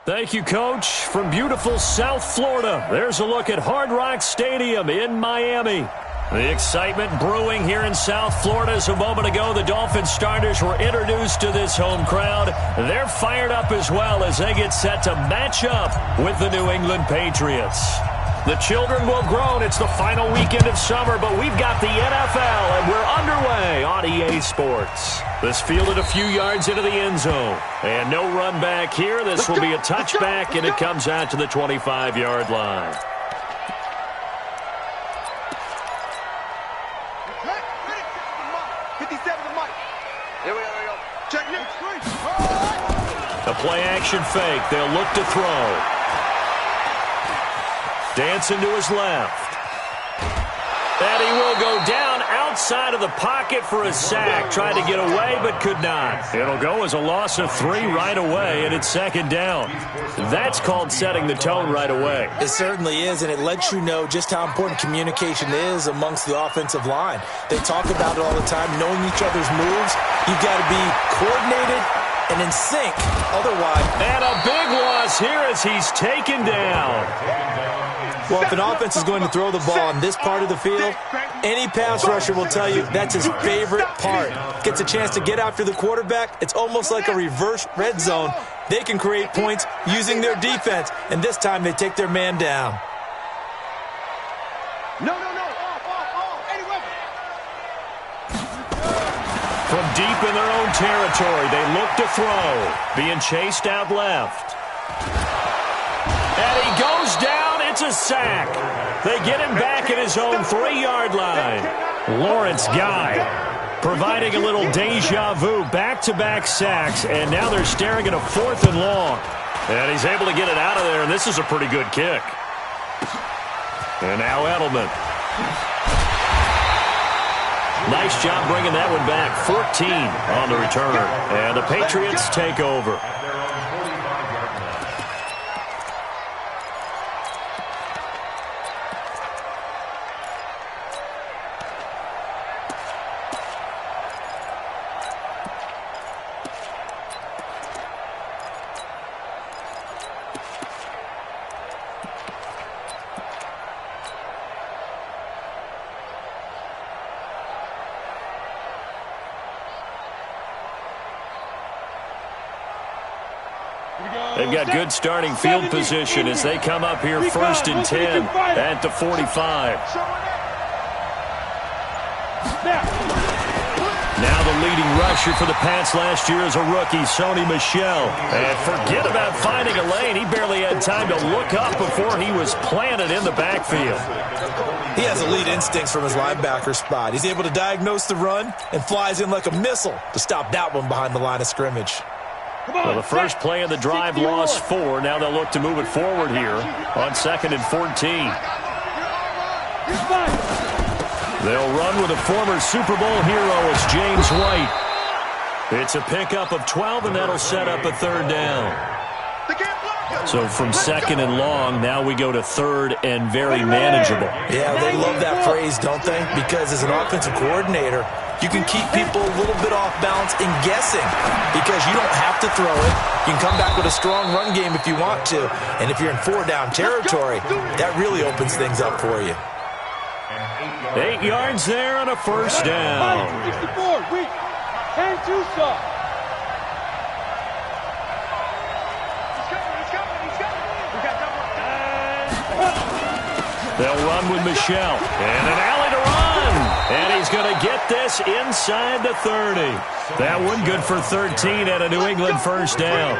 Thank you, Coach. From beautiful South Florida, there's a look at Hard Rock Stadium in Miami. The excitement brewing here in South Florida as a moment ago. The Dolphins starters were introduced to this home crowd. They're fired up as well as they get set to match up with the New England Patriots. The children will groan. It's the final weekend of summer, but we've got the NFL, and we're underway on EA Sports. This fielded a few yards into the end zone. And no run back here. This will be a touchback, and it comes out to the 25-yard line. A play-action fake. They'll look to throw. Dancing to his left. And he will go down outside of the pocket for a sack. Tried to get away, but could not. It'll go as a loss of 3 right away, and it's second down. That's called setting the tone right away. It certainly is, and it lets you know just how important communication is amongst the offensive line. They talk about it all the time, knowing each other's moves. You've got to be coordinated and in sync. Otherwise. And a big loss here as he's taken down. Well, if an offense is going to throw the ball in this part of the field, any pass rusher will tell you that's his favorite part. Gets a chance to get after the quarterback. It's almost like a reverse red zone. They can create points using their defense, and this time they take their man down. No. Off. Any weapon. From deep in their own territory, they look to throw. Being chased out left. And he goes down. It's a sack. They get him back at his own 3-yard line. Lawrence Guy providing a little deja vu. Back-to-back sacks, and now they're staring at a 4th and long. And he's able to get it out of there, and this is a pretty good kick. And now Edelman. Nice job bringing that one back. 14 on the return. And the Patriots take over. They've got good starting field position as they come up here 1st and 10 at the 45. Now the leading rusher for the Pats last year is a rookie, Sony Michel. And forget about finding a lane. He barely had time to look up before he was planted in the backfield. He has elite instincts from his linebacker spot. He's able to diagnose the run and flies in like a missile to stop that one behind the line of scrimmage. Well, the first play of the drive lost 4. Now they'll look to move it forward here on 2nd and 14. They'll run with a former Super Bowl hero. It's James White. It's a pickup of 12, and that'll set up a 3rd down. So from 2nd and long, now we go to 3rd and very manageable. Yeah, they love that phrase, don't they? Because as an offensive coordinator, you can keep people a little bit off balance and guessing because you don't have to throw it. You can come back with a strong run game if you want to. And if you're in 4-down territory, that really opens things up for you. 8 yards there on a 1st down. 64, weak, and 2 stop. They'll run with Michel. And an alley to run. And he's going to get this inside the 30. That one good for 13 and a New England 1st down.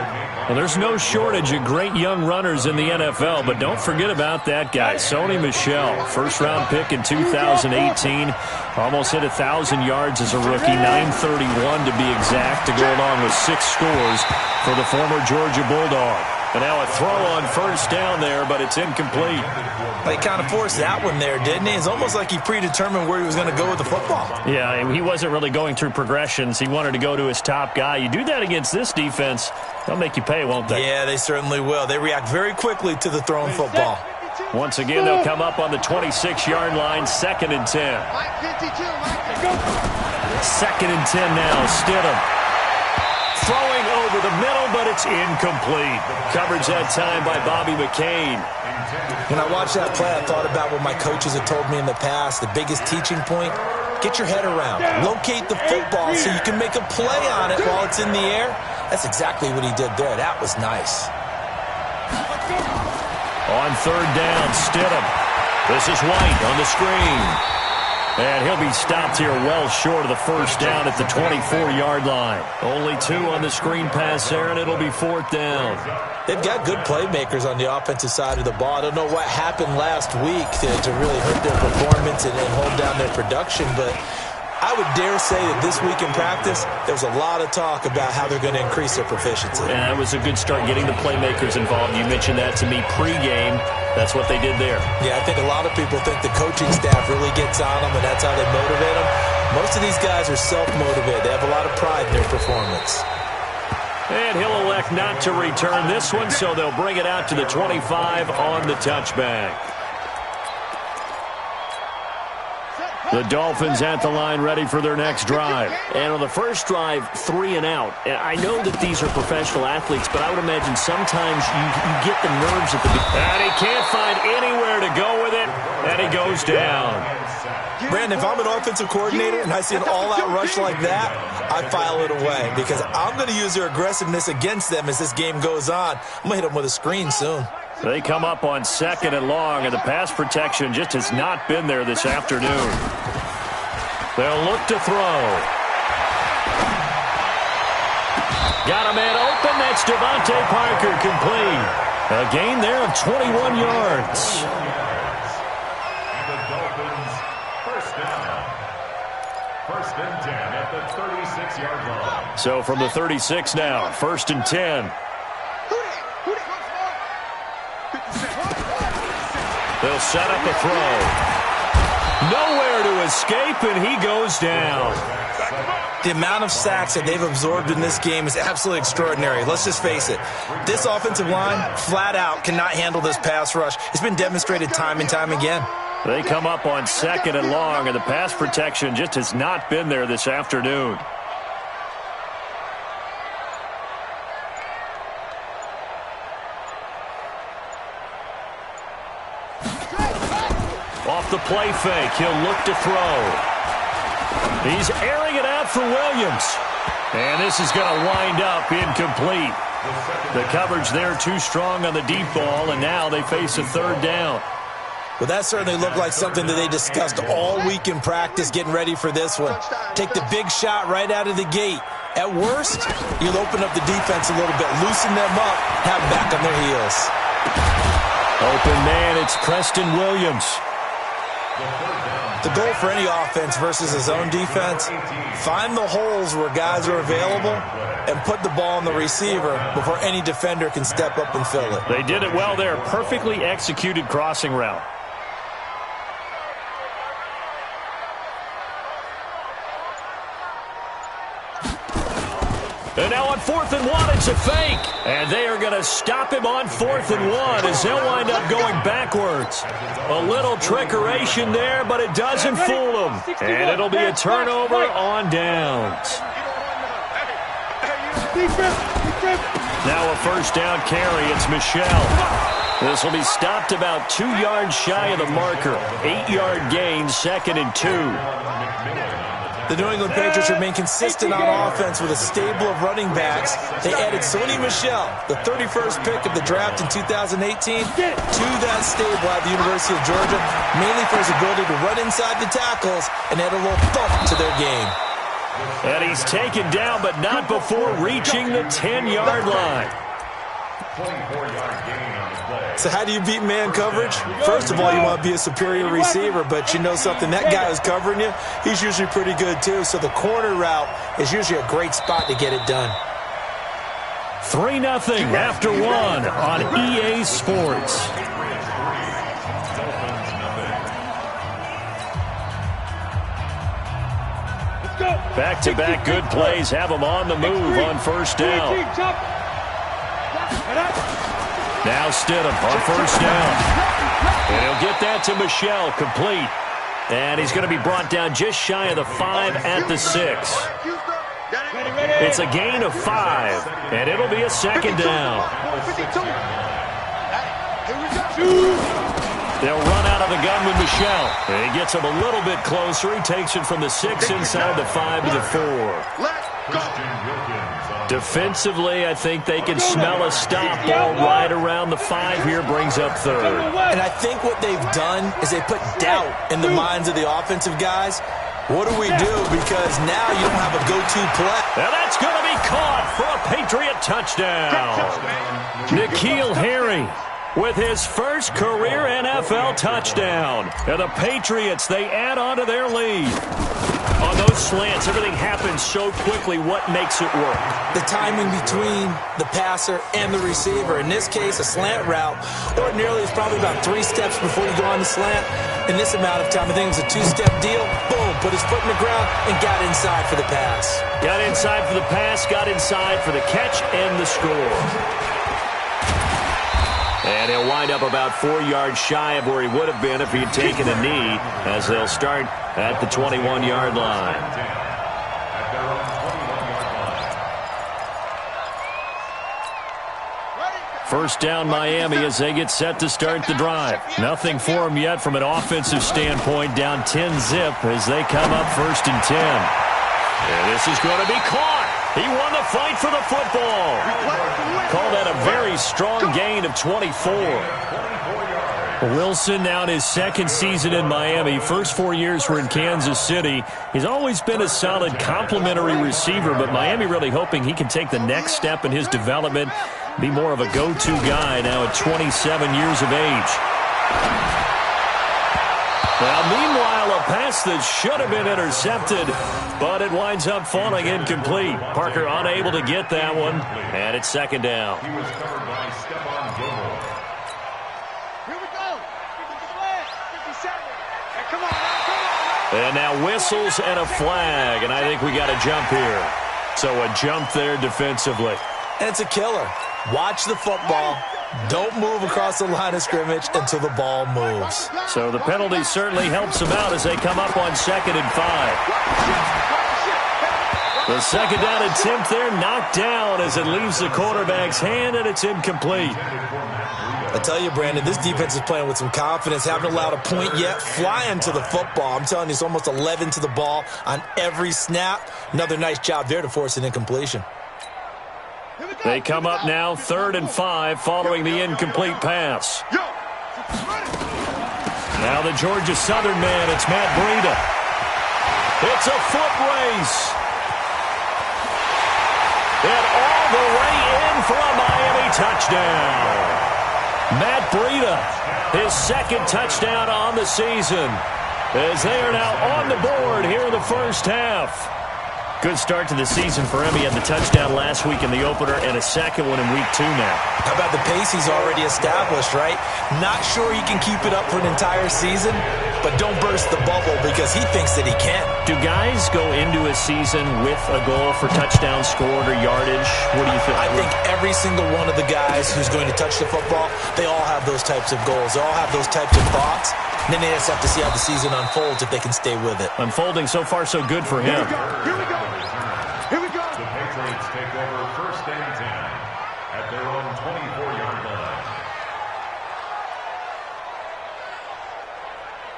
Well, there's no shortage of great young runners in the NFL, but don't forget about that guy, Sony Michel. 1st-round pick in 2018. Almost hit 1,000 yards as a rookie. 931 to be exact, to go along with 6 scores for the former Georgia Bulldog. And now a throw on 1st down there, but it's incomplete. Well, he kind of forced that one there, didn't he? It's almost like he predetermined where he was going to go with the football. Yeah, he wasn't really going through progressions. He wanted to go to his top guy. You do that against this defense, they'll make you pay, won't they? Yeah, they certainly will. They react very quickly to the thrown football. Once again, they'll come up on the 26-yard line, 2nd and 10. 2nd and 10 now, Stidham. Throwing over the middle, but it's incomplete. Coverage that time by Bobby McCain. When I watched that play, I thought about what my coaches had told me in the past. The biggest teaching point, get your head around. Locate the football so you can make a play on it while it's in the air. That's exactly what he did there. That was nice. On third down, Stidham. This is White on the screen. And he'll be stopped here well short of the first down at the 24-yard line. Only 2 on the screen pass there, and it'll be 4th down. They've got good playmakers on the offensive side of the ball. I don't know what happened last week to really hurt their performance and hold down their production, but I would dare say that this week in practice, there's a lot of talk about how they're going to increase their proficiency. And that was a good start getting the playmakers involved. You mentioned that to me pregame. That's what they did there. Yeah, I think a lot of people think the coaching staff really gets on them, and that's how they motivate them. Most of these guys are self-motivated. They have a lot of pride in their performance. And he'll elect not to return this one, so they'll bring it out to the 25 on the touchback. The Dolphins at the line ready for their next drive. And on the first drive, 3 and out. I know that these are professional athletes, but I would imagine sometimes you get the nerves at the beginning. And he can't find anywhere to go with it, and he goes down. Brandon, if I'm an offensive coordinator and I see an all-out rush like that, I file it away because I'm going to use their aggressiveness against them as this game goes on. I'm going to hit them with a screen soon. They come up on 2nd and long, and the pass protection just has not been there this afternoon. They'll look to throw. Got a man open. That's Devontae Parker, complete. A gain there of 21 yards. The Dolphins, first down. 1st and 10 at the 36-yard line. So from the 36 now, 1st and 10. They'll set up a throw. Nowhere to escape, and he goes down. The amount of sacks that they've absorbed in this game is absolutely extraordinary. Let's just face it. This offensive line, flat out, cannot handle this pass rush. It's been demonstrated time and time again. They come up on 2nd and long, and the pass protection just has not been there this afternoon. Off the play fake, he'll look to throw. He's airing it out for Williams. And this is going to wind up incomplete. The coverage there too strong on the deep ball, and now they face a 3rd down. Well, that certainly looked like something that they discussed all week in practice getting ready for this one. Take the big shot right out of the gate. At worst, you'll open up the defense a little bit, loosen them up, have them back on their heels. Open man, it's Preston Williams. The goal for any offense versus his own defense, find the holes where guys are available and put the ball on the receiver before any defender can step up and fill it. They did it well there. Perfectly executed crossing route. And now on 4th and 1, it's a fake. And they are going to stop him on 4th and 1 as they'll wind up going backwards. A little trickeration there, but it doesn't fool them. And it'll be a turnover on downs. Now a 1st down carry. It's Michelle. This will be stopped about 2 yards shy of the marker. 8-yard gain, 2nd and 2. The New England Patriots remain consistent on offense with a stable of running backs. They added Sony Michel, the 31st pick of the draft in 2018, to that stable at the University of Georgia, mainly for his ability to run inside the tackles and add a little thump to their game. And he's taken down, but not before reaching the 10-yard line. 24-yard gain on the play. So how do you beat man coverage? First of all, you want to be a superior receiver, but you know something, that guy who's covering you, he's usually pretty good too. So the corner route is usually a great spot to get it done. 3-0 after 1 on EA Sports. Back-to-back good plays have them on the move on 1st down. Now Stidham on 1st down. And he'll get that to Michelle, complete. And he's going to be brought down just shy of the 5 at the 6. It's a gain of 5, and it'll be a second down. They'll run out of the gun with Michelle. He gets him a little bit closer. He takes it from the 6 inside the 5 to the 4. Defensively, I think they can smell a stop ball right around the 5 here, brings up 3rd. And I think what they've done is they put doubt in the minds of the offensive guys. What do we do? Because now you don't have a go-to play. And that's going to be caught for a Patriot touchdown. N'Keal Harry with his first career NFL touchdown. And the Patriots, they add on to their lead. On those slants, everything happens so quickly. What makes it work? The timing between the passer and the receiver. In this case, a slant route ordinarily is probably about 3 steps before you go on the slant. In this amount of time, I think it was a 2-step deal. Boom, put his foot in the ground and got inside for the pass. Got inside for the pass, got inside for the catch and the score. And he'll wind up about 4 yards shy of where he would have been if he had taken a knee, as they'll start at the 21-yard line. First down Miami as they get set to start the drive. Nothing for them yet from an offensive standpoint. Down 10-zip as they come up 1st and 10. And this is going to be caught. He won the fight for the football. Call that a very strong gain of 24. Wilson now in his 2nd season in Miami. First 4 years were in Kansas City. He's always been a solid complementary receiver, but Miami really hoping he can take the next step in his development, be more of a go-to guy now at 27 years of age. Now, meanwhile, a pass that should have been intercepted, but it winds up falling incomplete. Parker unable to get that one, and it's 2nd down. He was covered by Stephon Gilmore. Here we go. 57. Hey, come on, come on. And now whistles and a flag, and I think we got a jump here. So a jump there defensively. And it's a killer. Watch the football. Don't move across the line of scrimmage until the ball moves. So the penalty certainly helps them out as they come up on 2nd and 5. The 2nd down attempt there knocked down as it leaves the quarterback's hand, and it's incomplete. I tell you, Brandon, this defense is playing with some confidence. Haven't allowed a point yet. Flying to the football. I'm telling you, it's almost 11 to the ball on every snap. Another nice job there to force an incompletion. They come up now 3rd and 5 following the incomplete pass. Now the Georgia Southern man, it's Matt Breida. It's a foot race. And all the way in for a Miami touchdown. Matt Breida, his 2nd touchdown on the season, as they are now on the board here in the first half. Good start to the season for him. He had the touchdown last week in the opener and a 2nd one in week 2 now. How about the pace he's already established, right? Not sure he can keep it up for an entire season, but don't burst the bubble because he thinks that he can. Do guys go into a season with a goal for touchdown scored or yardage? What do you think? I think every single one of the guys who's going to touch the football, they all have those types of goals. They all have those types of thoughts. And then they just have to see how the season unfolds if they can stay with it. Unfolding so far so good for him. Here we go. Here we go. The Patriots take over 1st and 10 at their own 24-yard line.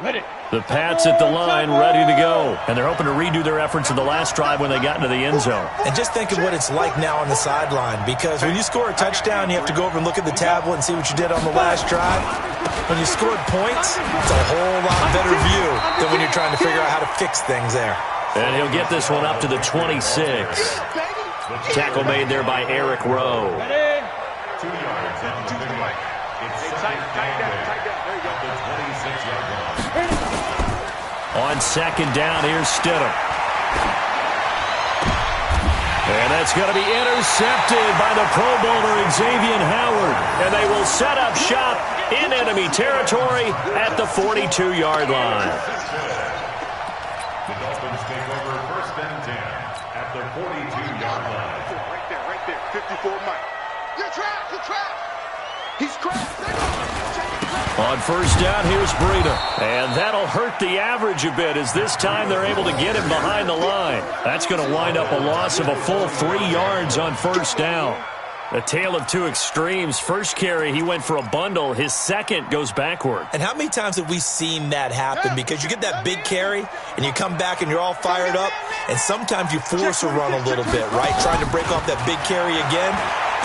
Ready. The Pats at the line, ready to go. And they're hoping to redo their efforts in the last drive when they got into the end zone. And just think of what it's like now on the sideline, because when you score a touchdown, you have to go over and look at the tablet and see what you did on the last drive. When you scored points, it's a whole lot better view than when you're trying to figure out how to fix things there. And he'll get this one up to the 26. Tackle made there by Eric Rowe. 2 yards on the big right. It's tight down. There you go. The 26-yard line. On 2nd down, here's Stidham. And that's going to be intercepted by the Pro Bowler Xavier Howard. And they will set up shop in enemy territory at the 42-yard line. The Dolphins take over 1st and 10 at the 42-yard line. Right there. 54 Mike. You're trapped. He's trapped. On first down, here's Breida. And that'll hurt the average a bit as this time they're able to get him behind the line. That's going to wind up a loss of a full 3 yards on first down. A tale of two extremes. First carry, he went for a bundle. His second goes backward. And how many times have we seen that happen? Because you get that big carry, and you come back and you're all fired up, and sometimes you force a run a little bit, right? Trying to break off that big carry again,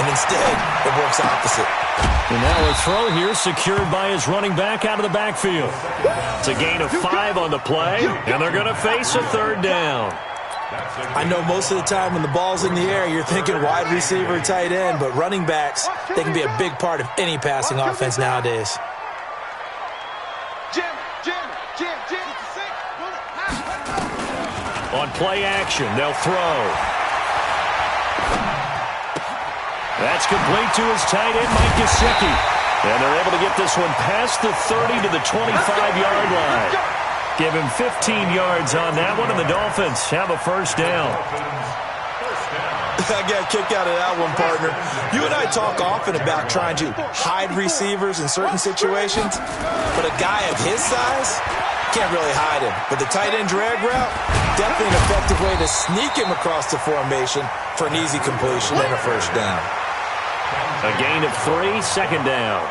and instead it works opposite. And now a throw here secured by his running back out of the backfield. It's a gain of 5 on the play, and they're going to face a third down. I know most of the time when the ball's in the air, you're thinking wide receiver, tight end, but running backs, they can be a big part of any passing offense nowadays. On play action, they'll throw. That's complete to his tight end, Mike Gesicki. And they're able to get this one past the 30 to the 25-yard line. Give him 15 yards on that one, and the Dolphins have a first down. I got a kick out of that one, partner. You and I talk often about trying to hide receivers in certain situations, but a guy of his size can't really hide him. But the tight end drag route, definitely an effective way to sneak him across the formation for an easy completion and a first down. A gain of 3, second down.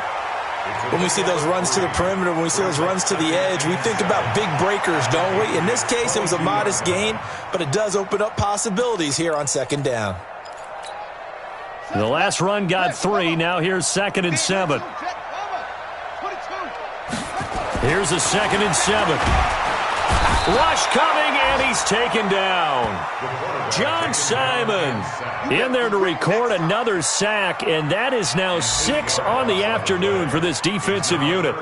When we see those runs to the perimeter, when we see those runs to the edge, we think about big breakers, don't we? In this case, it was a modest gain, but it does open up possibilities here on second down. The last run got 3. Now here's 2nd and 7. Here's a 2nd and 7. Rush coming, and he's taken down. John Simon in there to record another sack, and that is now 6 on the afternoon for this defensive unit.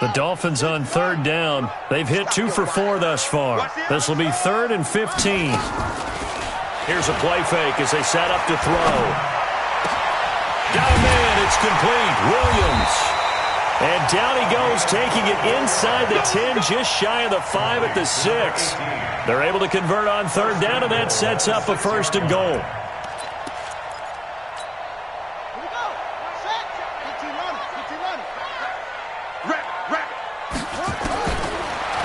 The Dolphins on third down. They've hit 2 for 4 thus far. This will be 3rd and 15. Here's a play fake as they set up to throw. Down man, it's complete. Williams. And down he goes, taking it inside the 10, just shy of the 5 at the 6. They're able to convert on third down, and that sets up a 1st and goal.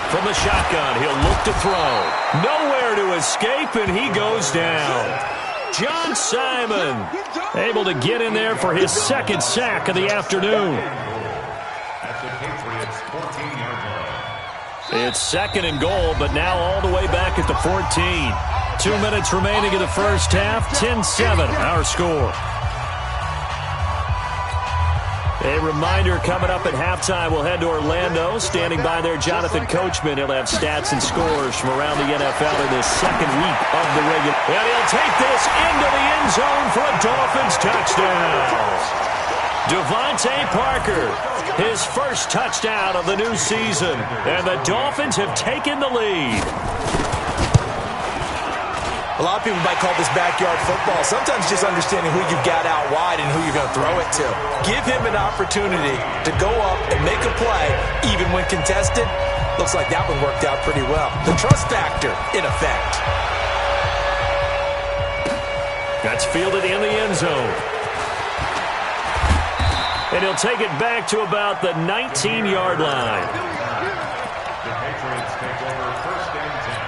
From the shotgun, he'll look to throw. Nowhere to escape, and he goes down. John Simon able to get in there for his 2nd sack of the afternoon. It's 2nd and goal, but now all the way back at the 14. 2 minutes remaining in the first half. 10-7, our score. A reminder, coming up at halftime, we'll head to Orlando. Standing by there, Jonathan Coachman. He'll have stats and scores from around the NFL in this 2nd week of the regular. And he'll take this into the end zone for a Dolphins touchdown. Devontae Parker, his first touchdown of the new season. And the Dolphins have taken the lead. A lot of people might call this backyard football. Sometimes just understanding who you've got out wide and who you're going to throw it to. Give him an opportunity to go up and make a play, even when contested. Looks like that one worked out pretty well. The trust factor, in effect. That's fielded in the end zone. And he'll take it back to about the 19-yard line. The Patriots take over 1st and 10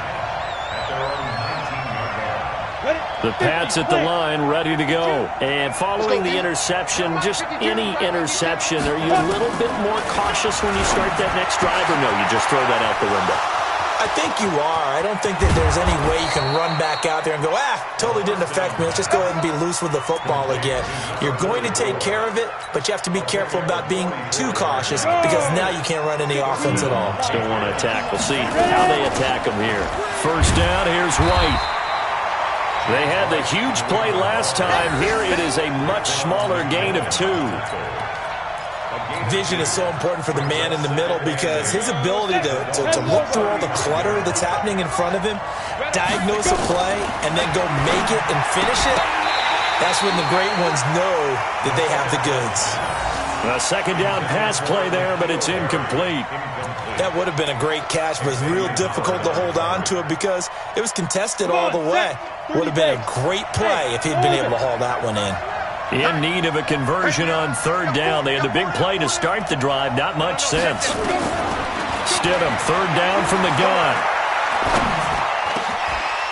at their own 19-yard line. The Pats at the line, ready to go. And following the interception, just any interception, are you a little bit more cautious when you start that next drive, or no, you just throw that out the window? I think you are. I don't think that there's any way you can run back out there and go, totally didn't affect me. Let's just go ahead and be loose with the football again. You're going to take care of it, but you have to be careful about being too cautious because now you can't run any offense at all. Still want to attack. We'll see how they attack them here. First down, here's White. They had the huge play last time. Here it is a much smaller gain of 2. Vision is so important for the man in the middle because his ability to look through all the clutter that's happening in front of him, diagnose a play, and then go make it and finish it, that's when the great ones know that they have the goods. A second down pass play there, but it's incomplete. That would have been a great catch, but it's real difficult to hold on to it because it was contested all the way. Would have been a great play if he'd been able to haul that one in. In need of a conversion on third down. They had the big play to start the drive. Not much sense. Stidham, third down from the gun.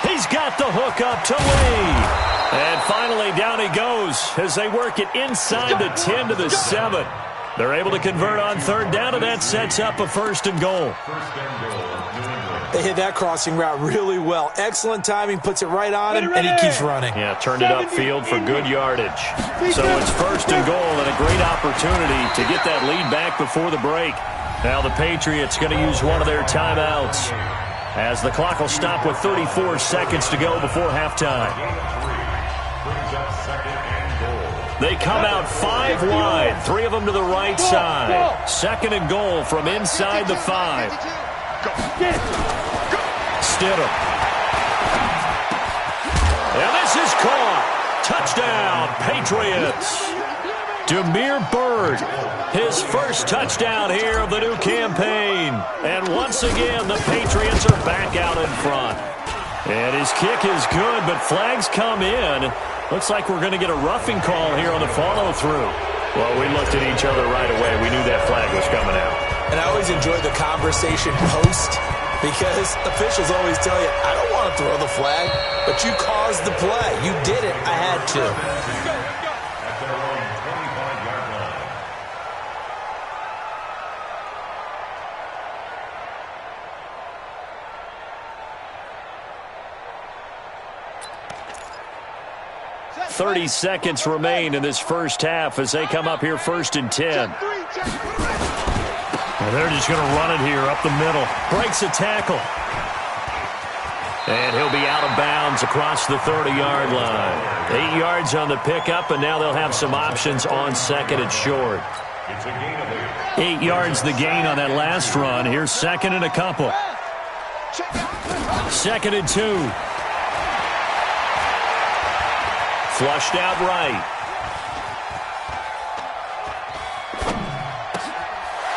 He's got the hook up to Lee. And finally, down he goes as they work it inside the 10 to the 7. They're able to convert on third down, and that sets up a first and goal. They hit that crossing route really well. Excellent timing, puts it right on him, and he keeps running. Yeah, turned it upfield for good yardage. So it's first and goal and a great opportunity to get that lead back before the break. Now the Patriots going to use one of their timeouts as the clock will stop with 34 seconds to go before halftime. They come out 5 wide, 3 of them to the right side. Second and goal from inside the 5. Stidham. And this is caught. Touchdown, Patriots. Damiere Byrd, his first touchdown here of the new campaign. And once again, the Patriots are back out in front. And his kick is good, but flags come in. Looks like we're going to get a roughing call here on the follow-through. Well, we looked at each other right away. We knew that flag was coming out. And I always enjoy the conversation post because officials always tell you, I don't want to throw the flag, but you caused the play. You did it. I had to. 30 seconds remain in this first half as they come up here first and 10. Well, they're just going to run it here up the middle. Breaks a tackle. And he'll be out of bounds across the 30-yard line. 8 yards on the pickup, and now they'll have some options on second and short. 8 yards the gain on that last run. Here's second and a couple. Second and 2. Flushed out right.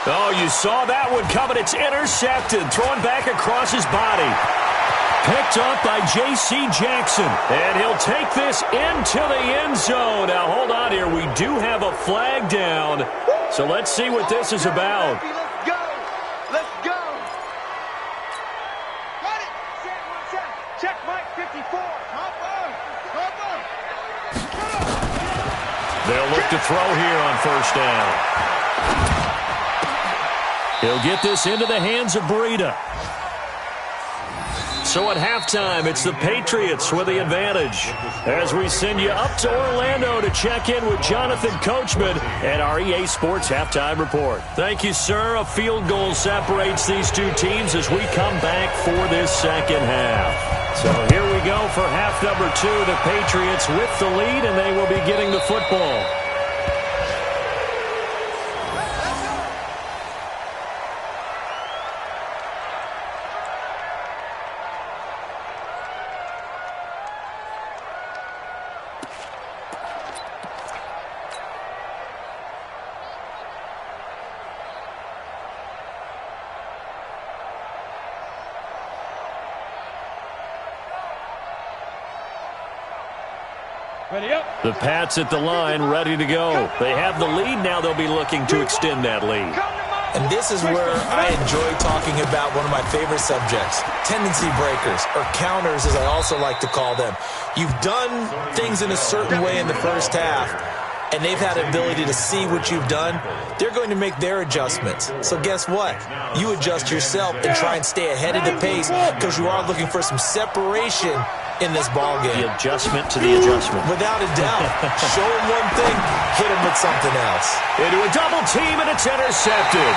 Oh, you saw that one coming. It's intercepted. Thrown back across his body. Picked up by J.C. Jackson. And he'll take this into the end zone. Now, hold on here. We do have a flag down. So let's see what this is about. Let's go. Let's go. Got it. Check Mike 54. They'll look to throw here on first down. He'll get this into the hands of Breida. So at halftime, it's the Patriots with the advantage. As we send you up to Orlando to check in with Jonathan Coachman and our EA Sports Halftime Report. Thank you, sir. A field goal separates these two teams as we come back for this second half. So here we go for half number 2. The Patriots with the lead, and they will be getting the football. The Pats at the line, ready to go. They have the lead. Now they'll be looking to extend that lead. And this is where I enjoy talking about one of my favorite subjects, tendency breakers, or counters as I also like to call them. You've done things in a certain way in the first half, and they've had the ability to see what you've done. They're going to make their adjustments. So guess what? You adjust yourself and try and stay ahead of the pace because you are looking for some separation in this ballgame. The adjustment to the adjustment. Without a doubt. Show him one thing, hit him with something else. Into a double team, and it's intercepted.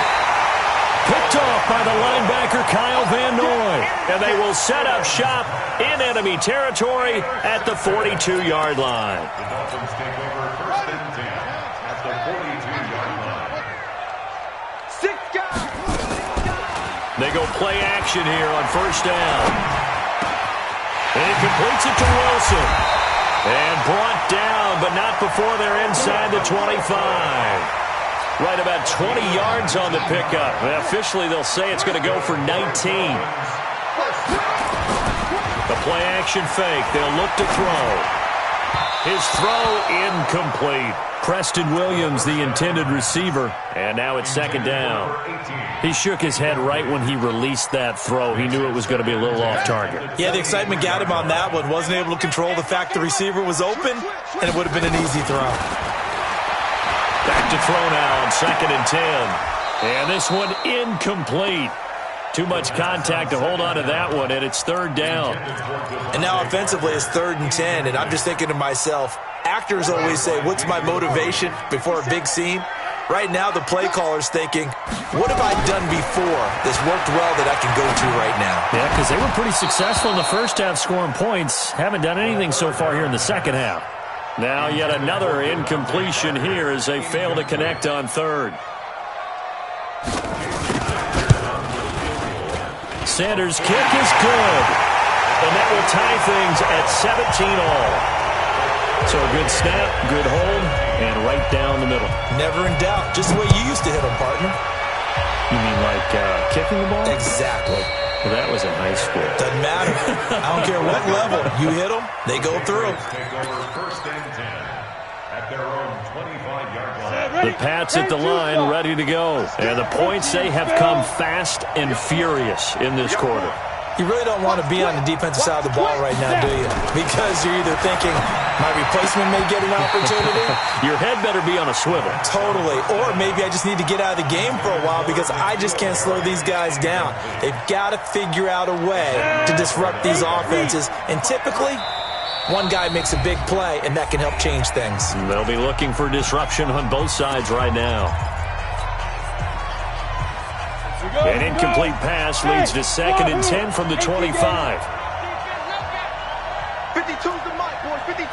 Picked off by the linebacker, Kyle Van Noy. And they will set up shop in enemy territory at the 42-yard line. The Dolphins take over first and 10 at the 42-yard line. 6 guys. They go play action here on first down. And he completes it to Wilson. And brought down, but not before they're inside the 25. Right about 20 yards on the pickup. And officially, they'll say it's going to go for 19. The play-action fake. They'll look to throw. His throw incomplete. Preston Williams, the intended receiver. And now it's second down. He shook his head right when he released that throw. He knew it was going to be a little off target. Yeah, the excitement got him on that one. Wasn't able to control the fact the receiver was open, and it would have been an easy throw. Back to throw now on 2nd and 10. And this one incomplete. Too much contact to hold on to that one, and it's 3rd down. And now offensively it's 3rd and 10, and I'm just thinking to myself, actors always say, what's my motivation before a big scene? Right now the play caller's thinking, what have I done before that's worked well that I can go to right now? Yeah, because they were pretty successful in the first half scoring points. Haven't done anything so far here in the second half. Now yet another incompletion here as they fail to connect on 3rd. Sanders' kick is good. And that will tie things at 17 all. So a good snap, good hold, and right down the middle. Never in doubt. Just the way you used to hit them, partner. You mean like kicking the ball? Exactly. Well, that was in high school. Doesn't matter. I don't care what level. You hit them, they go through. Take over 1st and 10 at their own 25-yard line. The Pats at the line, ready to go. And the points, they have come fast and furious in this quarter. You really don't want to be on the defensive side of the ball right now, do you? Because you're either thinking, my replacement may get an opportunity. Your head better be on a swivel. Totally. Or maybe I just need to get out of the game for a while because I just can't slow these guys down. They've got to figure out a way to disrupt these offenses. And typically, one guy makes a big play, and that can help change things. They'll be looking for disruption on both sides right now. An incomplete pass leads to 2nd and 10 from the 25. 52's the mic, boys. 52.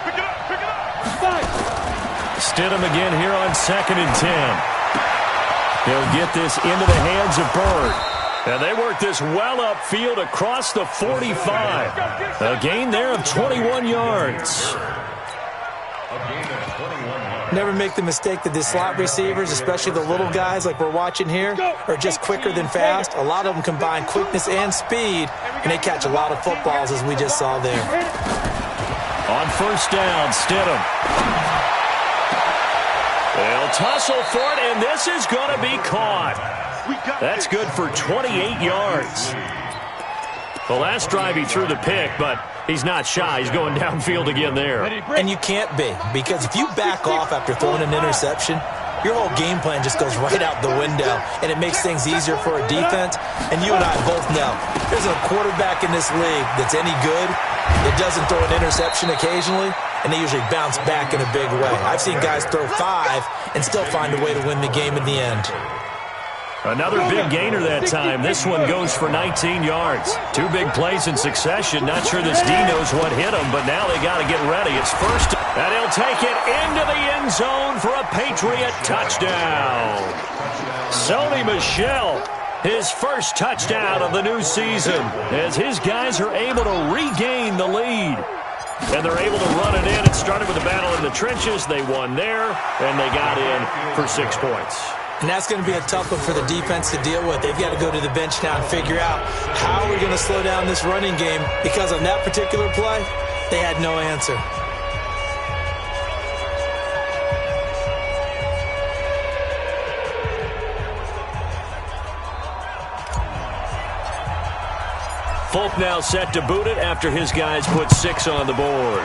Pick it up. Stidham again here on 2nd and 10. He'll get this into the hands of Bird. And they work this well upfield across the 45. A gain there of 21 yards. Never make the mistake that the slot receivers, especially the little guys like we're watching here, are just quicker than fast. A lot of them combine quickness and speed, and they catch a lot of footballs, as we just saw there. On 1st down, Stidham. They'll tussle for it, and this is going to be caught. That's good for 28 yards. The last drive he threw the pick, but he's not shy. He's going downfield again there. And you can't be, because if you back off after throwing an interception, your whole game plan just goes right out the window, and it makes things easier for a defense. And you and I both know there's a quarterback in this league that's any good that doesn't throw an interception occasionally, and they usually bounce back in a big way. I've seen guys throw 5 and still find a way to win the game in the end. Another big gainer that time. This one goes for 19 yards. 2 big plays in succession. Not sure this D knows what hit him, but now they got to get ready. It's 1st, and he'll take it into the end zone for a Patriot touchdown. Sony Michel, his first touchdown of the new season, as his guys are able to regain the lead. And they're able to run it in. It started with a battle in the trenches. They won there, and they got in for 6 points. And that's going to be a tough one for the defense to deal with. They've got to go to the bench now and figure out how we're going to slow down this running game, because on that particular play, they had no answer. Folk now set to boot it after his guys put 6 on the board.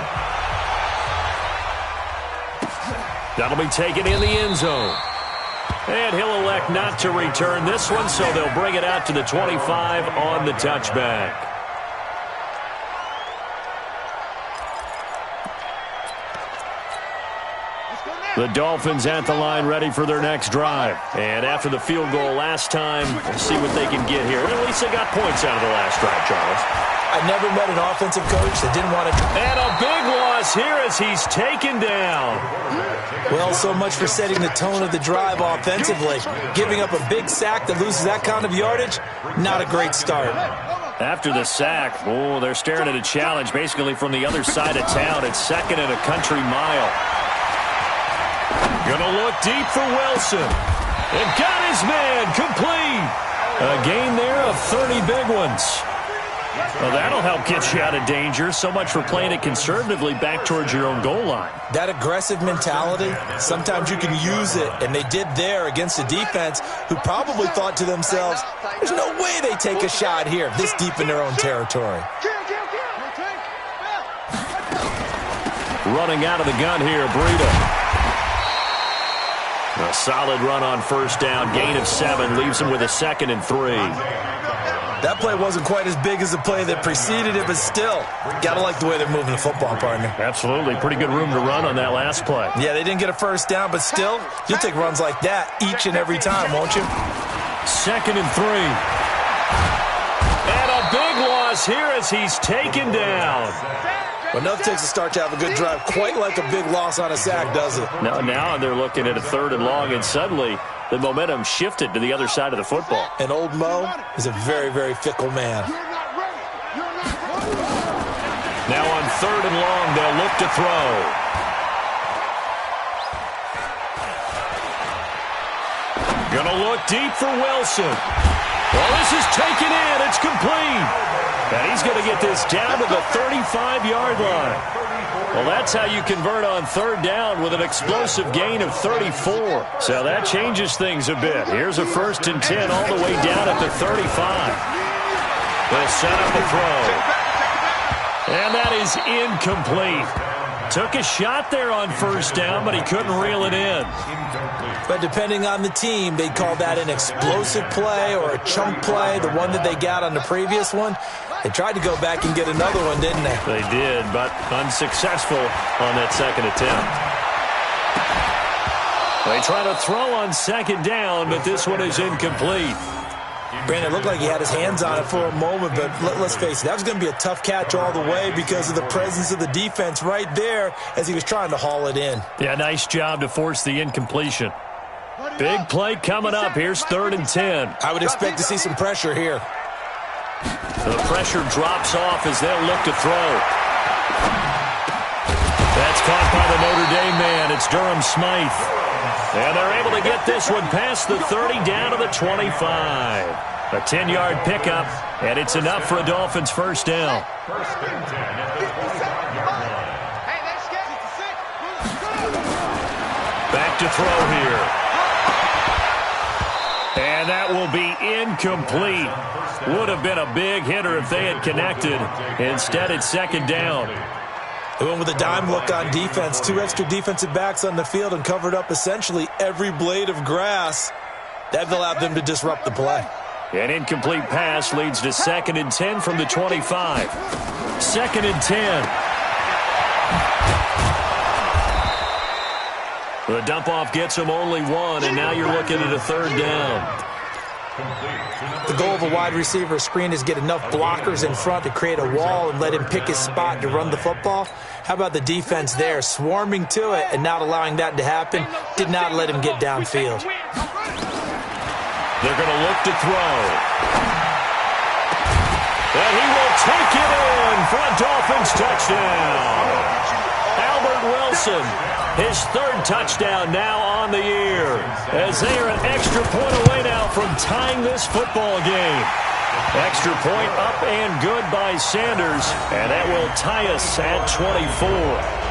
That'll be taken in the end zone. And he'll elect not to return this one, so they'll bring it out to the 25 on the touchback. The Dolphins at the line ready for their next drive. And after the field goal last time, we'll see what they can get here. And at least they got points out of the last drive, Charles. I never met an offensive coach that didn't want to... And a big loss here as he's taken down. Well, so much for setting the tone of the drive offensively. Giving up a big sack that loses that kind of yardage, not a great start. After the sack, oh, they're staring at a challenge basically from the other side of town. It's 2nd and a country mile. Gonna look deep for Wilson. And got his man complete. A gain there of 30 big ones. Well, that'll help get you out of danger. So much for playing it conservatively back towards your own goal line. That aggressive mentality, sometimes you can use it, and they did there against a defense who probably thought to themselves, there's no way they take a shot here this deep in their own territory. Running out of the gun here, Breida. A solid run on first down, gain of 7, leaves him with a 2nd and 3. That play wasn't quite as big as the play that preceded it, but still, got to like the way they're moving the football, partner. Absolutely. Pretty good room to run on that last play. Yeah, they didn't get a first down, but still, you'll take runs like that each and every time, won't you? 2nd and 3. And a big loss here as he's taken down. But nothing takes a start to have a good drive, quite like a big loss on a sack, does it? Now they're looking at a 3rd and long, and suddenly the momentum shifted to the other side of the football. And old Mo is a very, very fickle man. Now on 3rd and long, they'll look to throw. Gonna look deep for Wilson. Well, this is taken in. It's complete. And he's going to get this down to the 35-yard line. Well, that's how you convert on 3rd down with an explosive gain of 34. So that changes things a bit. Here's a 1st and 10 all the way down at the 35. They'll set up a throw. And that is incomplete. Took a shot there on 1st down, but he couldn't reel it in. But depending on the team, they call that an explosive play or a chunk play, the one that they got on the previous one. They tried to go back and get another one, didn't they? They did, but unsuccessful on that 2nd attempt. They try to throw on 2nd down, but this one is incomplete. Brandon, it looked like he had his hands on it for a moment, but let's face it, that was going to be a tough catch all the way because of the presence of the defense right there as he was trying to haul it in. Yeah, nice job to force the incompletion. Big play coming up. Here's 3rd and 10. I would expect to see some pressure here. The pressure drops off as they'll look to throw. That's caught by the Notre Dame man. It's Durham Smythe. And they're able to get this one past the 30 down to the 25. A 10-yard pickup, and it's enough for a Dolphins 1st down. Back to throw here. And that will be incomplete. Would have been a big hitter if they had connected. Instead, it's 2nd down. They went with a dime look on defense. 2 extra defensive backs on the field and covered up essentially every blade of grass. That allowed them to disrupt the play. An incomplete pass leads to 2nd and 10 from the 25. 2nd and 10. The dump-off gets him only 1, and now you're looking at a 3rd down. The goal of a wide receiver screen is get enough blockers in front to create a wall and let him pick his spot to run the football. How about the defense there, swarming to it and not allowing that to happen? Did not let him get downfield. They're going to look to throw. And he will take it in for a Dolphins touchdown. Albert Wilson, his 3rd touchdown now on the year, as they are an extra point away now from tying this football game. Extra point up and good by Sanders, and that will tie us at 24.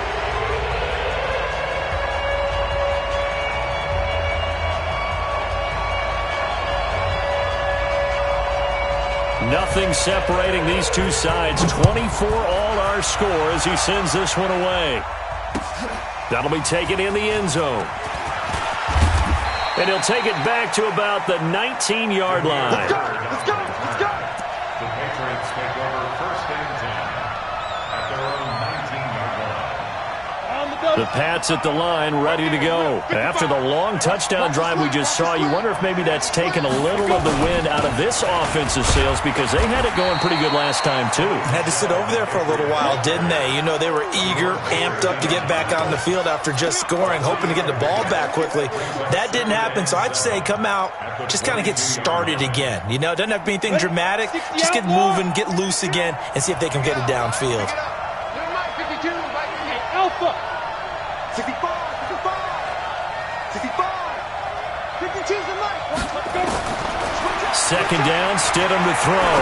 Nothing separating these two sides. 24 all our score as he sends this one away. That'll be taken in the end zone. And he'll take it back to about the 19-yard line. Let's go! Let's go! Let's go! The Patriots take over 1st and 10 at their own 19-yard line. The Pats at the line, ready to go. After the long touchdown drive we just saw, you wonder if maybe that's taken a little of the wind out of this offensive sails because they had it going pretty good last time, too. Had to sit over there for a little while, didn't they? You know, they were eager, amped up to get back on the field after just scoring, hoping to get the ball back quickly. That didn't happen, so I'd say come out, just kind of get started again. You know, it doesn't have to be anything dramatic. Just get moving, get loose again, and see if they can get it downfield. Alpha. 65, 65. Second down, Stidham to throw.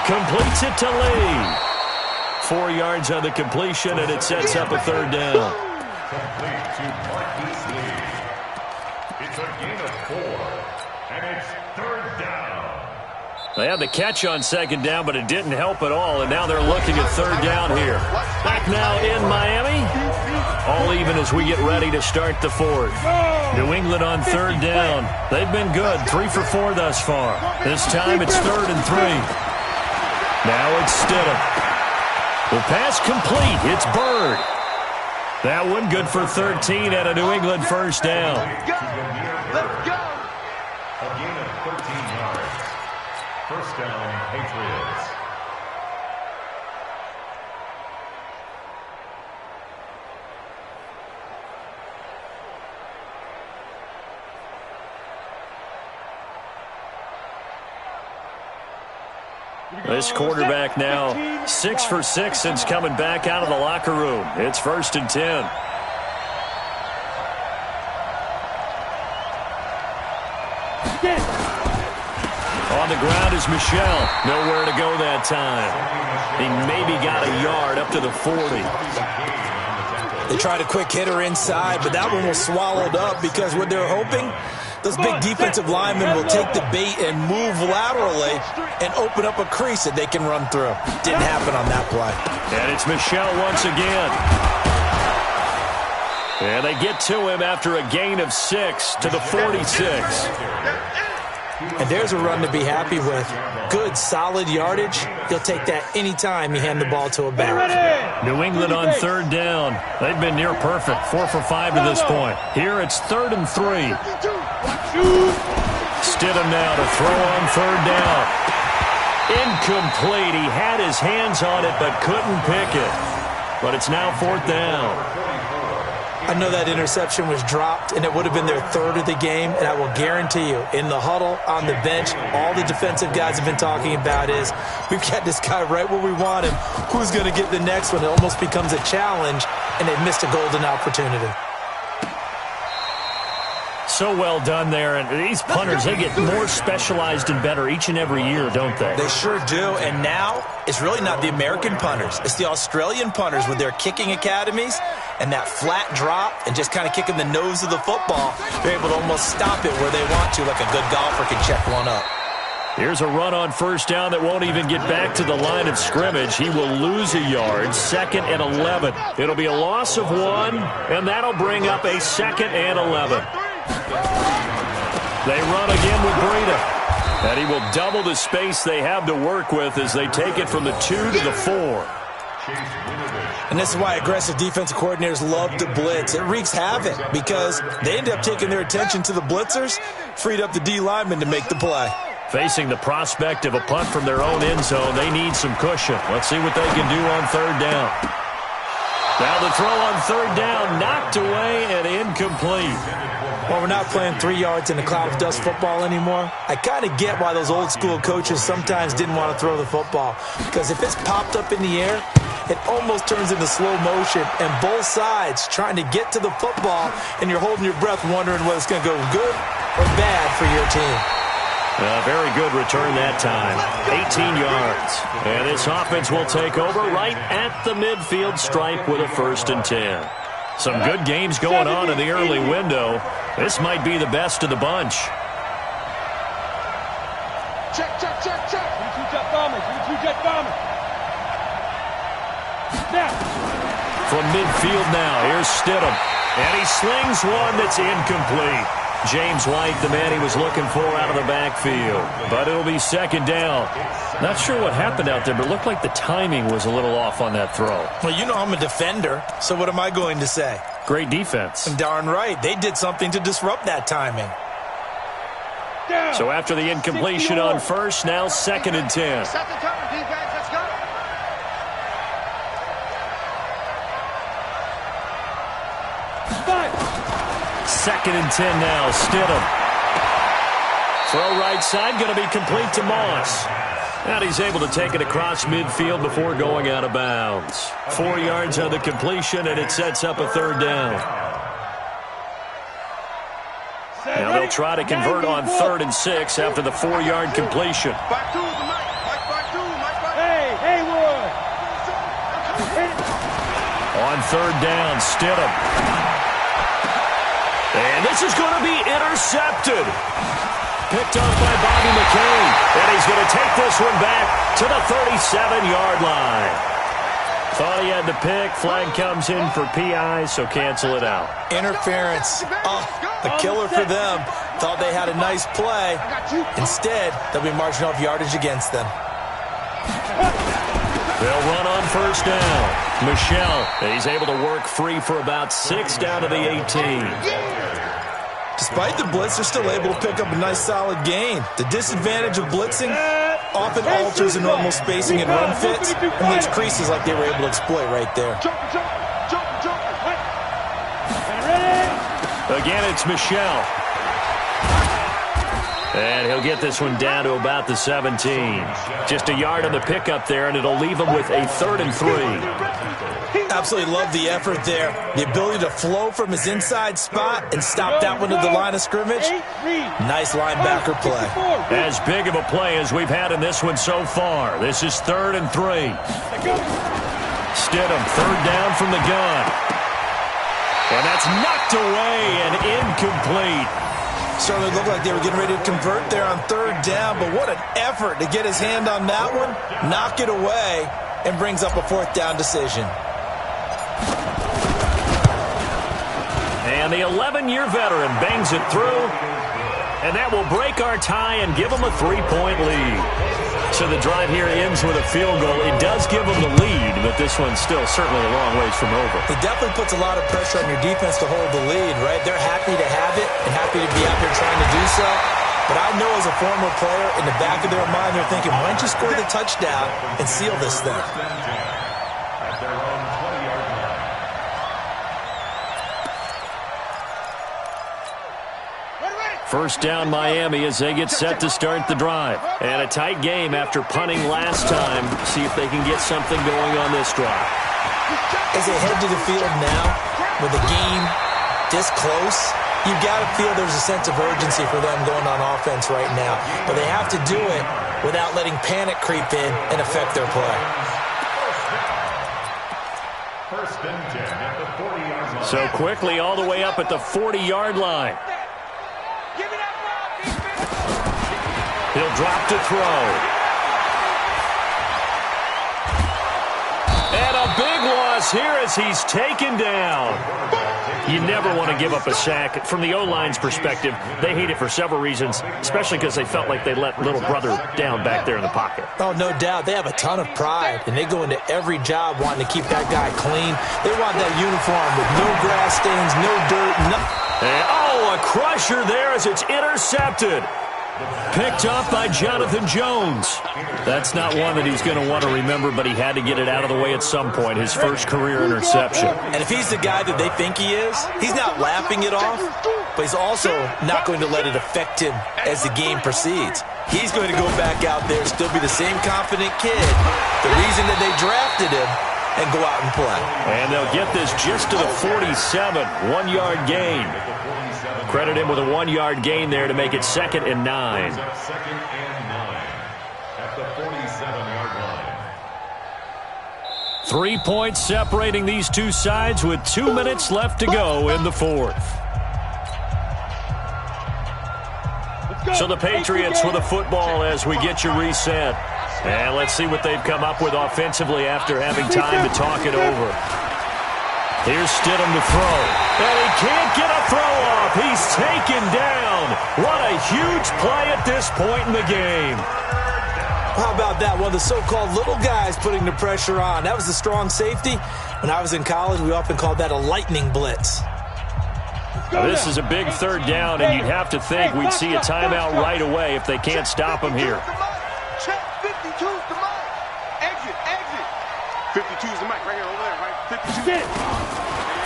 Completes it to Lee. 4 yards on the completion, and it sets up a third down. Complete to Marquise Lee. It's a gain of 4, and it's third down. They had the catch on second down, but it didn't help at all, and now they're looking at third down here. Back now in Miami. All even as we get ready to start the fourth. New England on third down. They've been good, 3 for 4 thus far. This time it's 3rd and 3. Now it's Stidham. The pass complete. It's Bird. That one good for 13 and a New England first down. Let's go. A gain of 13 yards. First down, Patriots. This quarterback now 6 for 6 since coming back out of the locker room. It's 1st and 10. On the ground is Michel. Nowhere to go that time. He maybe got a yard up to the 40. They tried a quick hitter inside, but that one was swallowed up because what they're hoping, those big defensive linemen will take the bait and move laterally and open up a crease that they can run through. Didn't happen on that play. And it's Michel once again. And they get to him after a gain of 6 to the 46. And there's a run to be happy with. Good, solid yardage. He'll take that anytime you hand the ball to a back. New England on third down. They've been near perfect, 4 for 5 to this point. Here it's 3rd and 3. Stidham now to throw on third down. Incomplete. He had his hands on it but couldn't pick it. But it's now 4th down. I know that interception was dropped, and it would have been their 3rd of the game, and I will guarantee you, in the huddle, on the bench, all the defensive guys have been talking about is, we've got this guy right where we want him. Who's going to get the next one? It almost becomes a challenge, and they've missed a golden opportunity. So well done there, and these punters, they get more specialized and better each and every year, don't they? They sure do, and now it's really not the American punters. It's the Australian punters with their kicking academies and that flat drop and just kind of kicking the nose of the football. They're able to almost stop it where they want to, like a good golfer can check one up. Here's a run on first down that won't even get back to the line of scrimmage. He will lose a yard, 2nd and 11. It'll be a loss of 1, and that'll bring up a 2nd and 11. They run again with Breida. And he will double the space they have to work with as they take it from the 2 to the 4. And this is why aggressive defensive coordinators love to blitz. It wreaks havoc because they end up taking their attention to the blitzers, freed up the D linemen to make the play. Facing the prospect of a punt from their own end zone, they need some cushion. Let's see what they can do on third down. Now the throw on third down, knocked away and incomplete. Well, we're not playing 3 yards in a cloud of dust football anymore. I kind of get why those old school coaches sometimes didn't want to throw the football. Because if it's popped up in the air, it almost turns into slow motion. And both sides trying to get to the football, and you're holding your breath wondering whether it's going to go good or bad for your team. Very good return that time. 18 yards. And this offense will take over right at the midfield stripe with a 1st and 10. Some good games going on in the early window. This might be the best of the bunch. Check, check, check, check. From midfield now, here's Stidham. And he slings one that's incomplete. James White, the man he was looking for out of the backfield. But it'll be 2nd down. Not sure what happened out there, but it looked like the timing was a little off on that throw. Well, you know I'm a defender, so what am I going to say? Great defense. Darn right. They did something to disrupt that timing. So after the incompletion on first, now 2nd and 10. Set the cover, defense. Let's go. Second and 10 now. Stidham. Throw right side, going to be complete to Moss. And he's able to take it across midfield before going out of bounds. 4 yards on the completion, and it sets up a 3rd down. Now they'll try to convert on 3rd and 6 after the 4-yard completion. On 3rd down, Stidham. And this is going to be intercepted. Picked up by Bobby McCain. And he's going to take this one back to the 37-yard line. Thought he had the pick. Flag comes in for PI, so cancel it out. Interference. Oh, a killer for them. Thought they had a nice play. Instead, they'll be marching off yardage against them. They'll run on 1st down. Michelle, he's able to work free for about 6 down to the 18. Despite the blitz, they're still able to pick up a nice solid gain. The disadvantage of blitzing often alters the normal spacing and run fits and leaves creases like they were able to exploit right there. Again, it's Michelle. And he'll get this one down to about the 17. Just a yard on the pickup there, and it'll leave him with a 3rd and 3. Absolutely love the effort there. The ability to flow from his inside spot and stop that one at the line of scrimmage. Nice linebacker play. As big of a play as we've had in this one so far. This is 3rd and 3. Stidham, 3rd down from the gun. And that's knocked away and incomplete. Certainly looked like they were getting ready to convert there on 3rd down, but what an effort to get his hand on that one, knock it away, and brings up a 4th down decision. And the 11-year veteran bangs it through, and that will break our tie and give them a 3-point lead. So the drive here ends with a field goal. It does give them the lead, but this one's still certainly a long ways from over. It definitely puts a lot of pressure on your defense to hold the lead, right? They're happy to have it and happy to be out there trying to do so. But I know as a former player, in the back of their mind, they're thinking, why don't you score the touchdown and seal this thing? First down, Miami, as they get set to start the drive. And a tight game after punting last time. See if they can get something going on this drive. As they head to the field now, with the game this close, you've got to feel there's a sense of urgency for them going on offense right now. But they have to do it without letting panic creep in and affect their play. First and 10 at the 40-yard line. So quickly all the way up at the 40-yard line. He'll drop to throw. And a big loss here as he's taken down. You never want to give up a sack. From the O-line's perspective, they hate it for several reasons, especially because they felt like they let little brother down back there in the pocket. Oh, no doubt. They have a ton of pride, and they go into every job wanting to keep that guy clean. They want that uniform with no grass stains, no dirt, nothing. And, oh, a crusher there as it's intercepted. Picked up by Jonathan Jones. That's not one that he's going to want to remember, but he had to get it out of the way at some point, his first career interception. And if he's the guy that they think he is, he's not laughing it off, but he's also not going to let it affect him as the game proceeds. He's going to go back out there, still be the same confident kid, the reason that they drafted him, and go out and play. And they'll get this just to the 47, 1-yard gain. Credit him with a 1-yard gain there to make it 2nd and 9. 2nd and 9 at the 47-yard line. 3 points separating these two sides with 2 minutes left to go in the 4th. So the Patriots with a football as we get you reset. And let's see what they've come up with offensively after having time to talk it over. Here's Stidham to throw. And he can't get a throw off. He's taken down. What a huge play at this point in the game. How about that? One of the so-called little guys putting the pressure on. That was the strong safety. When I was in college, we often called that a lightning blitz. Now, this is a big 3rd down, and you'd have to think we'd see a timeout right away if they can't stop him here. Check 52's the mic. Exit. 52's the mic right here over there, right? 52.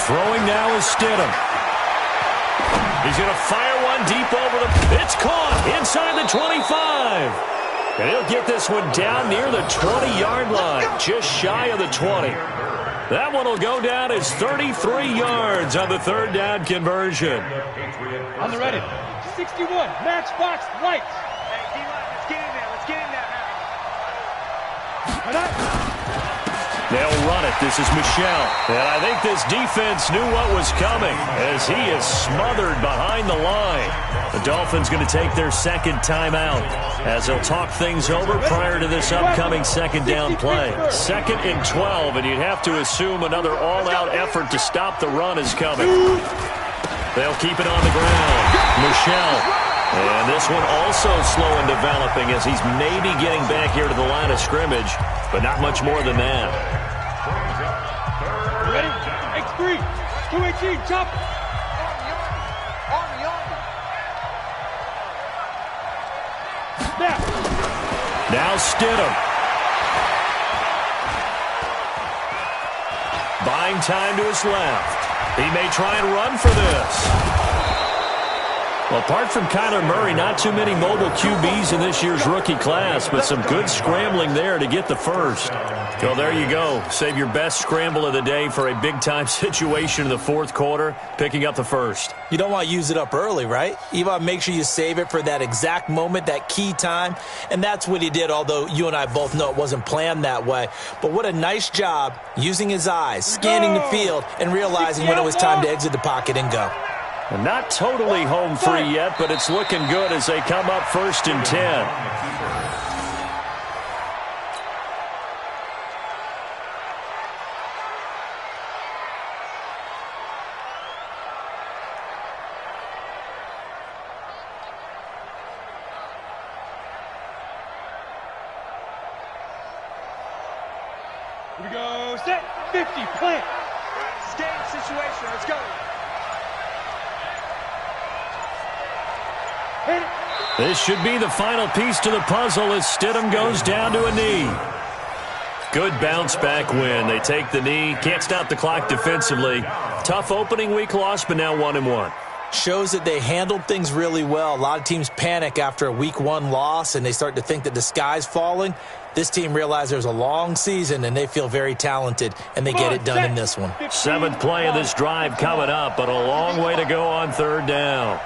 Throwing now is Stidham. He's going to fire one deep over the... It's caught inside the 25. And he'll get this one down near the 20-yard line, just shy of the 20. That one will go down as 33 yards on the third down conversion. On the ready. 61. Matchbox lights. Hey, D-line, let's get in there. Let's get in there now. They'll run it. This is Michel. And I think this defense knew what was coming as he is smothered behind the line. The Dolphins going to take their second timeout as they'll talk things over prior to this upcoming second down play. 2nd and 12, and you'd have to assume another all-out effort to stop the run is coming. They'll keep it on the ground. Michel. And this one also slow in developing as he's maybe getting back here to the line of scrimmage, but not much more than that. Ready? X3. 218. Chop. Army. Now Stidham. Buying time to his left. He may try and run for this. Well, apart from Kyler Murray, not too many mobile QBs in this year's rookie class, but some good scrambling there to get the first. Well, there you go. Save your best scramble of the day for a big-time situation in the fourth quarter, picking up the first. You don't want to use it up early, right? You want to make sure you save it for that exact moment, that key time. And that's what he did, although you and I both know it wasn't planned that way. But what a nice job using his eyes, scanning the field, and realizing when it was time to exit the pocket and go. And not totally home free yet, but it's looking good as they come up 1st and 10. Here we go. Set. 50. Plant. It's game situation. Let's go. This should be the final piece to the puzzle as Stidham goes down to a knee. Good bounce back win. They take the knee. Can't stop the clock defensively. Tough opening week loss, but now 1-1. Shows that they handled things really well. A lot of teams panic after a week 1 loss, and they start to think that the sky's falling. This team realized there's a long season, and they feel very talented, and they get it done in this one. 7th play of this drive coming up, but a long way to go on 3rd down.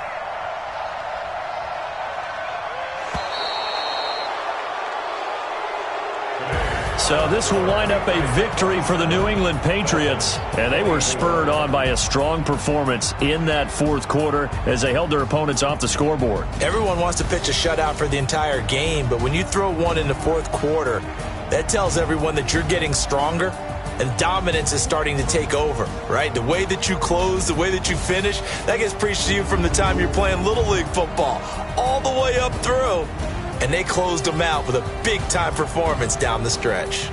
So this will wind up a victory for the New England Patriots, and they were spurred on by a strong performance in that fourth quarter as they held their opponents off the scoreboard. Everyone wants to pitch a shutout for the entire game, but when you throw one in the fourth quarter, that tells everyone that you're getting stronger and dominance is starting to take over, right? The way that you close, the way that you finish, that gets preached to you from the time you're playing Little League football all the way up through. And they closed them out with a big-time performance down the stretch.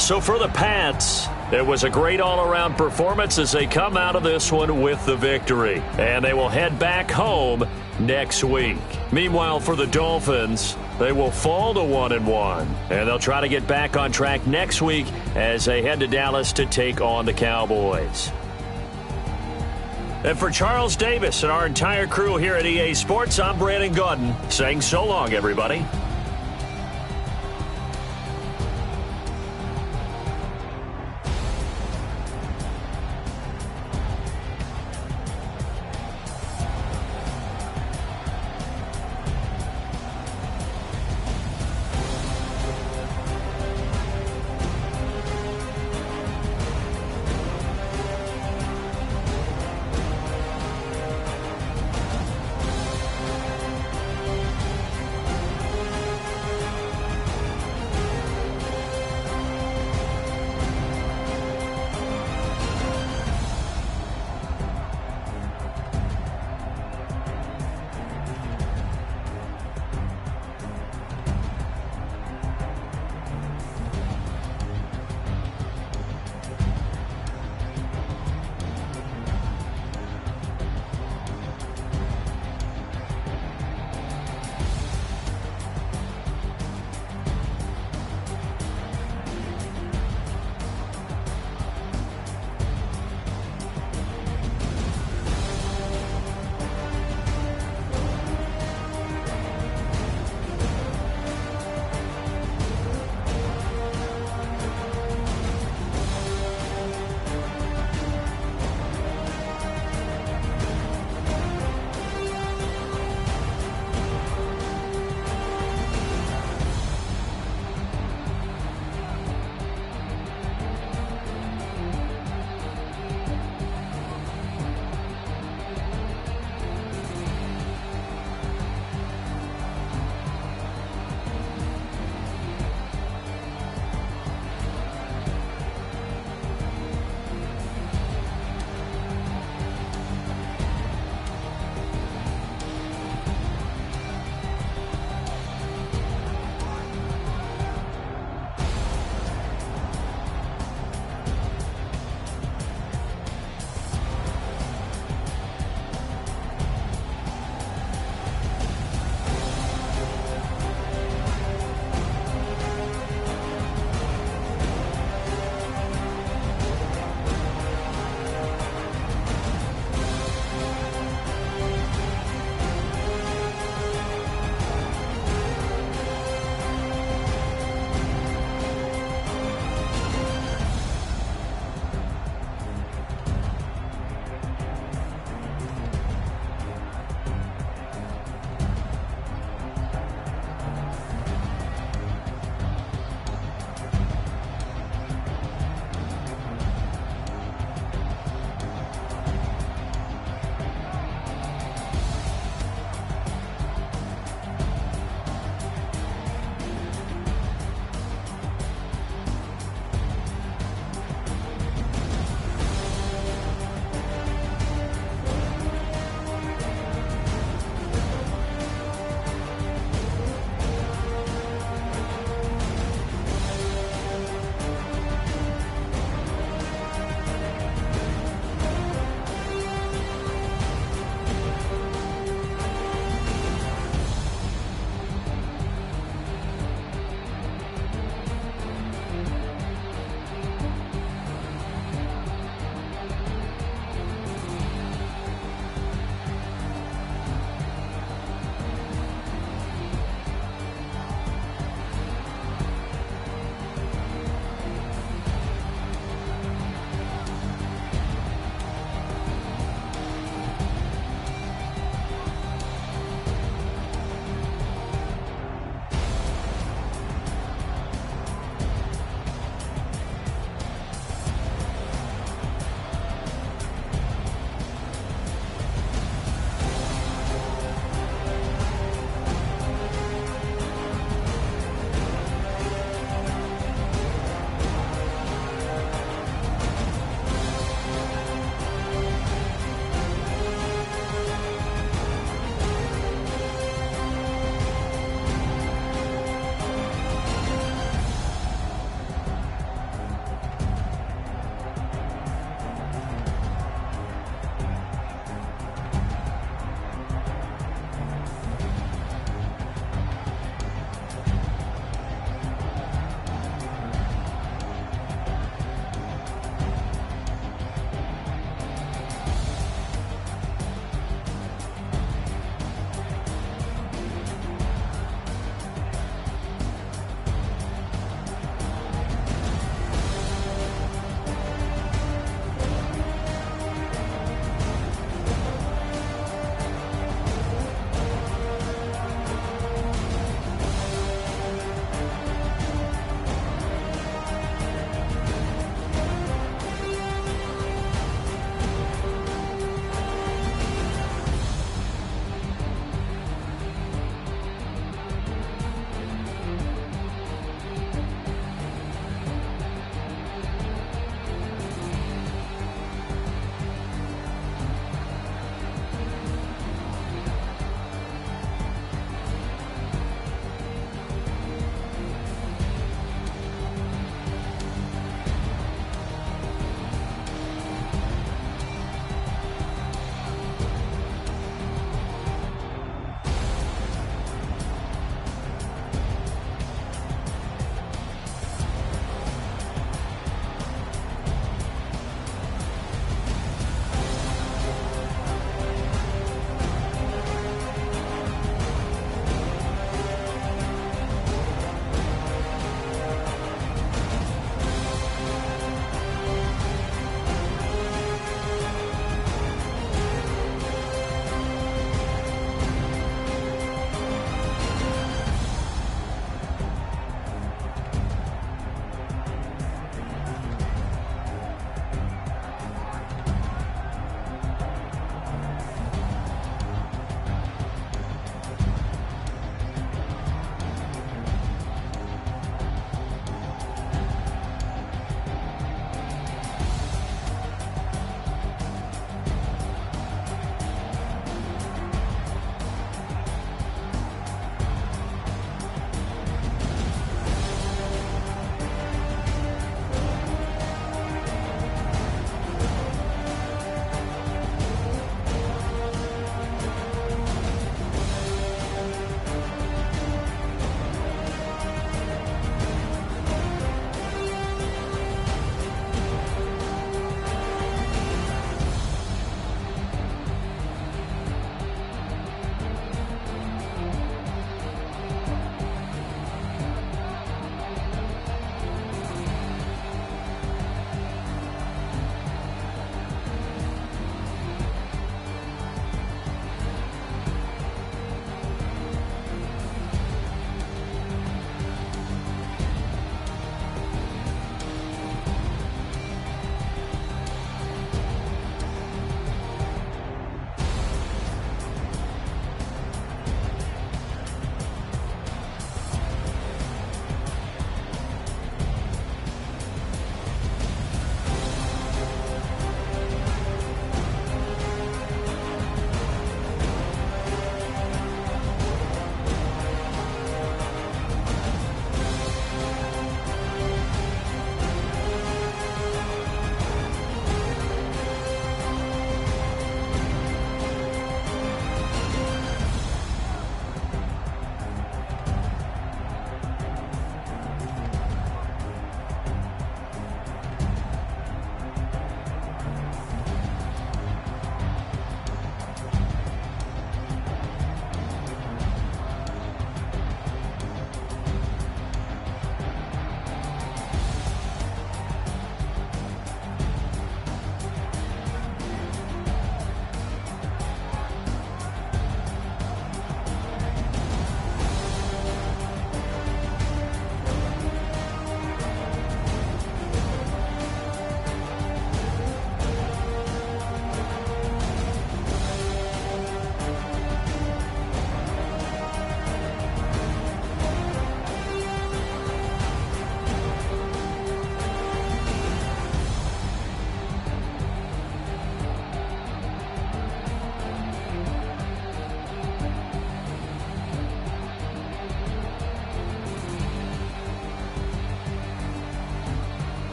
So for the Pats, it was a great all-around performance as they come out of this one with the victory. And they will head back home next week. Meanwhile, for the Dolphins, they will fall to 1-1. And they'll try to get back on track next week as they head to Dallas to take on the Cowboys. And for Charles Davis and our entire crew here at EA Sports, I'm Brandon Gaudin saying so long, everybody.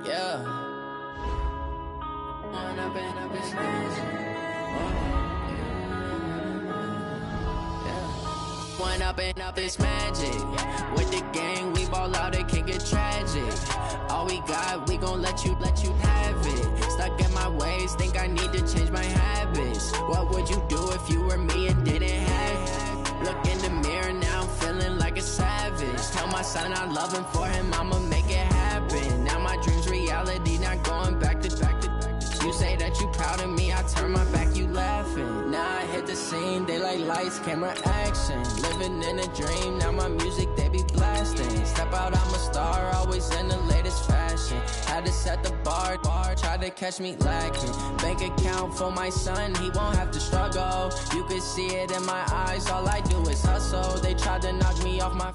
Yeah. Wanna be a business. One up and up is magic. With the gang, we ball out, it can get tragic. All we got, we gon' let you have it. Stuck in my ways, think I need to change my habits. What would you do if you were me and didn't have it? Look in the mirror now, I'm feeling like a savage. Tell my son I love him, for him I'ma make it happen. Now my dream's reality, not going back to. You say that you proud of me, I turn my back, you laughing. Now I hit the scene, they like lights, camera, action. Living in a dream, now my music, they be blasting. Step out, I'm a star, always in the latest fashion. Had to set the bar, try to catch me lacking. Bank account for my son, he won't have to struggle. You can see it in my eyes, all I do is hustle. They tried to knock me off my